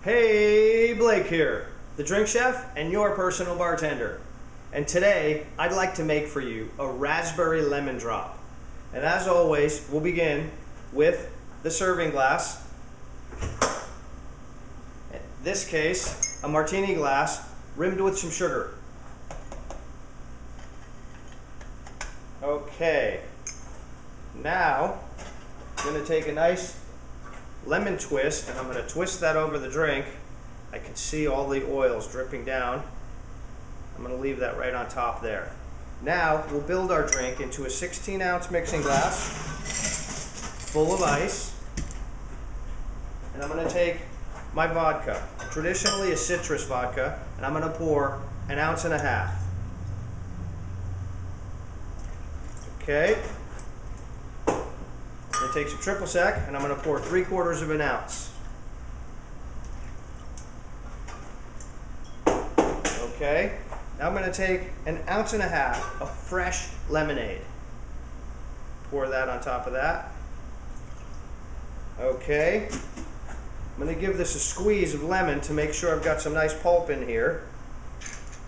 Hey, Blake here, the drink chef and your personal bartender. And today, I'd like to make for you a raspberry lemon drop. And as always, we'll begin with the serving glass. In this case, a martini glass rimmed with some sugar. Okay, now I'm going to take a nice lemon twist and I'm going to twist that over the drink. I can see all the oils dripping down. I'm going to leave that right on top there. Now we'll build our drink into a 16-ounce mixing glass full of ice, and I'm going to take my vodka, traditionally a citrus vodka, and I'm going to pour 1.5 ounces. Okay. I'm going to take some triple sec and I'm going to pour 3/4 ounce. Okay. Now I'm going to take 1.5 ounces of fresh lemonade. Pour that on top of that. Okay. I'm going to give this a squeeze of lemon to make sure I've got some nice pulp in here.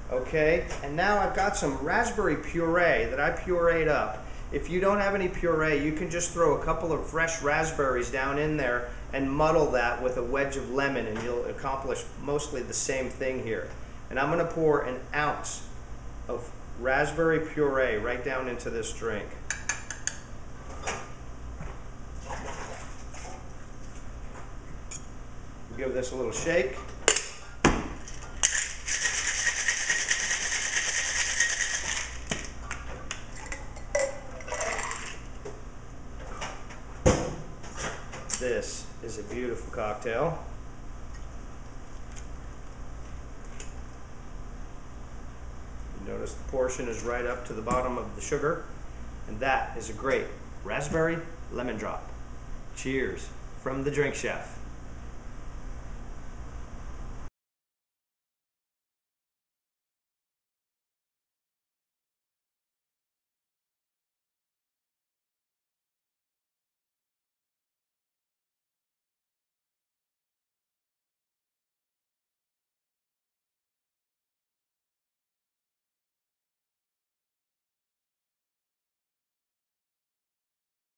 Okay. And now I've got some raspberry puree that I pureed up. If you don't have any puree, you can just throw a couple of fresh raspberries down in there and muddle that with a wedge of lemon and you'll accomplish mostly the same thing here. And I'm going to pour 1 ounce of raspberry puree right down into this drink. Give this a little shake. This is a beautiful cocktail. You notice the portion is right up to the bottom of the sugar, and that is a great raspberry lemon drop. Cheers from the drink chef.